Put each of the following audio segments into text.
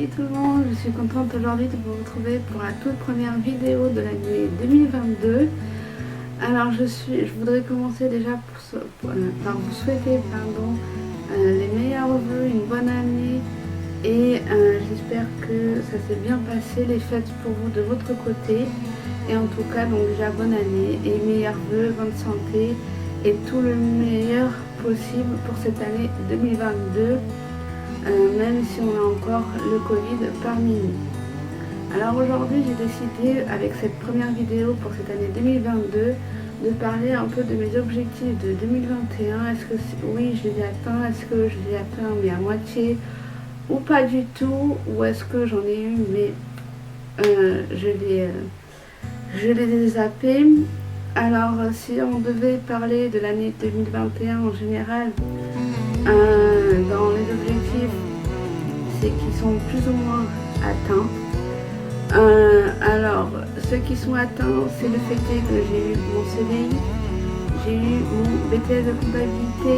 Salut tout le monde, je suis contente aujourd'hui de vous retrouver pour la toute première vidéo de l'année 2022. Alors je voudrais commencer déjà par vous souhaiter les meilleurs vœux, une bonne année et j'espère que ça s'est bien passé les fêtes pour vous de votre côté. Et en tout cas donc déjà bonne année et meilleurs vœux, bonne santé et tout le meilleur possible pour cette année 2022. Même si on a encore le Covid parmi nous. Alors aujourd'hui j'ai décidé avec cette première vidéo pour cette année 2022 de parler un peu de mes objectifs de 2021. Est-ce que oui je les ai atteints, est-ce que je les ai atteints mais à moitié ou pas du tout, ou est-ce que j'en ai eu mais je les ai zappés. Alors si on devait parler de l'année 2021 en général, dans les objectifs, c'est qu'ils sont plus ou moins atteints. Alors, ceux qui sont atteints, c'est le fait que j'ai eu mon CDI, j'ai eu mon BTS de comptabilité,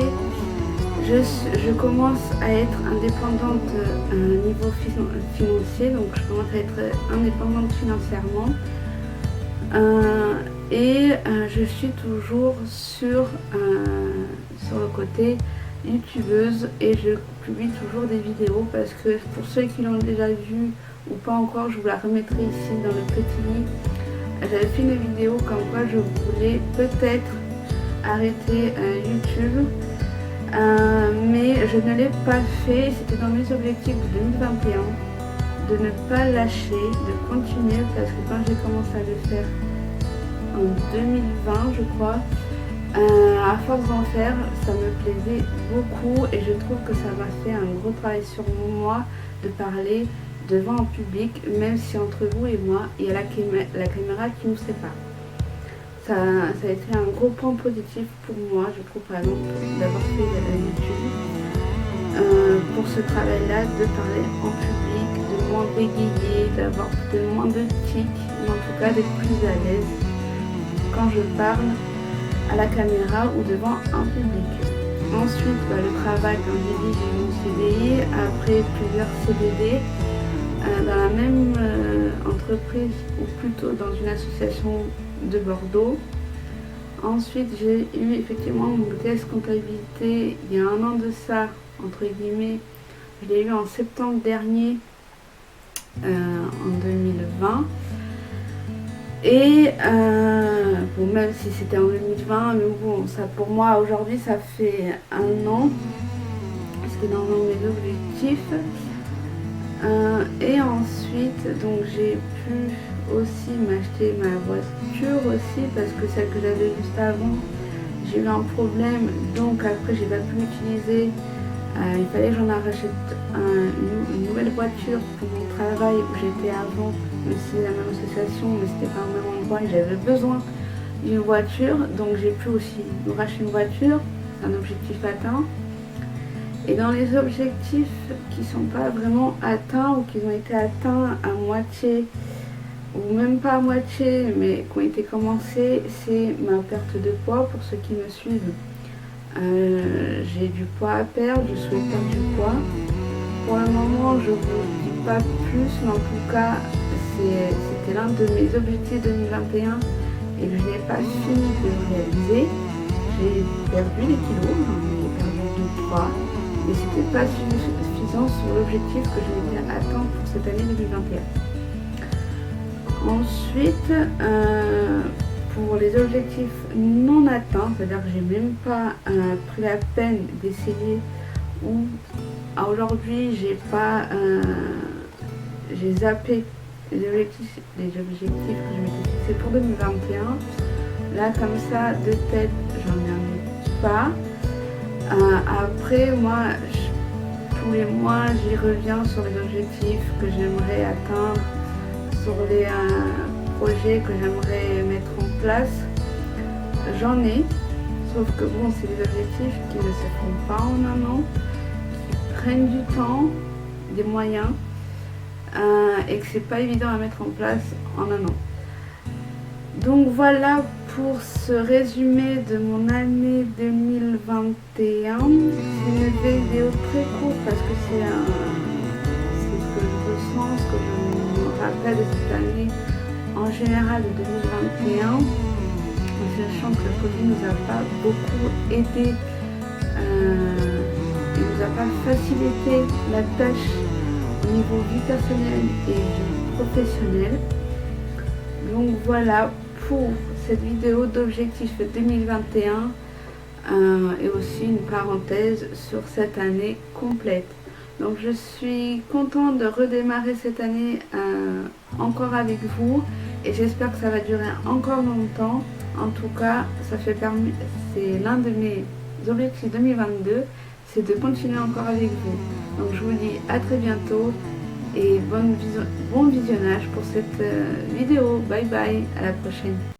je commence à être indépendante niveau financier, donc je commence à être indépendante financièrement. Je suis toujours sur le côté youtubeuse et je publie toujours des vidéos parce que pour ceux qui l'ont déjà vu ou pas encore, je vous la remettrai ici dans le petit lien. J'avais fait une vidéo comme quoi je voulais peut-être arrêter YouTube, mais je ne l'ai pas fait. C'était dans mes objectifs de 2021 de ne pas lâcher, de continuer, parce que quand j'ai commencé à le faire en 2020 je crois, à force d'en faire, ça me plaisait beaucoup et je trouve que ça m'a fait un gros travail sur moi de parler devant un public, même si entre vous et moi, il y a la caméra qui nous sépare. Ça a été un gros point positif pour moi, je trouve, par exemple, d'avoir fait YouTube, pour ce travail-là, de parler en public, de moins bégayer, d'avoir moins de tics, mais en tout cas d'être plus à l'aise quand je parle à la caméra ou devant un public. Ensuite, le travail, comme j'ai dit, j'ai eu mon CDI, après plusieurs CDD dans la même entreprise, ou plutôt dans une association de Bordeaux. Ensuite, j'ai eu effectivement mon BTS comptabilité il y a un an de ça, entre guillemets. Je l'ai eu en septembre dernier, en 2020. Et bon, même si c'était en 2020, mais bon, ça pour moi aujourd'hui ça fait un an, c'était dans mes objectifs. Et ensuite, donc j'ai pu aussi m'acheter ma voiture aussi, parce que celle que j'avais juste avant, j'ai eu un problème, donc après j'ai pas pu l'utiliser. Il fallait que j'en rachète une nouvelle voiture pour mon travail où j'étais avant, même si c'est la même association, mais c'était pas au même endroit et j'avais besoin d'une voiture, donc j'ai pu aussi me racheter une voiture, c'est un objectif atteint. Et dans les objectifs qui ne sont pas vraiment atteints ou qui ont été atteints à moitié, ou même pas à moitié, mais qui ont été commencés, c'est ma perte de poids pour ceux qui me suivent. J'ai du poids à perdre, je souhaite perdre du poids. Pour le moment, je ne vous dis pas plus, mais en tout cas, c'était l'un de mes objectifs 2021 et que je n'ai pas fini de réaliser. J'ai perdu des kilos, j'en ai perdu 2-3, mais ce n'était pas suffisant sur l'objectif que je m'étais atteint pour cette année 2021. Ensuite, pour les objectifs non atteints, c'est-à-dire que j'ai même pas pris la peine d'essayer, ou aujourd'hui j'ai zappé les objectifs que je m'étais fixés pour 2021. Là comme ça de tête j'en ai pas. Après moi tous les mois j'y reviens sur les objectifs que j'aimerais atteindre, sur les projets que j'aimerais mettre en place. J'en ai, sauf que bon, c'est des objectifs qui ne se font pas en un an, qui prennent du temps, des moyens, et que c'est pas évident à mettre en place en un an. Donc voilà pour ce résumé de mon année 2021. C'est une vidéo très courte parce que c'est que je ressens, ce que je me rappelle de cette année en général de 2021, en sachant que le Covid ne nous a pas beaucoup aidé, il ne nous a pas facilité la tâche au niveau vie personnelle et vie professionnelle. Donc voilà pour cette vidéo d'objectifs 2021 et aussi une parenthèse sur cette année complète. Donc je suis contente de redémarrer cette année encore avec vous et j'espère que ça va durer encore longtemps. En tout cas, c'est l'un de mes objectifs 2022, c'est de continuer encore avec vous. Donc je vous dis à très bientôt et bon visionnage pour cette vidéo. Bye bye, à la prochaine.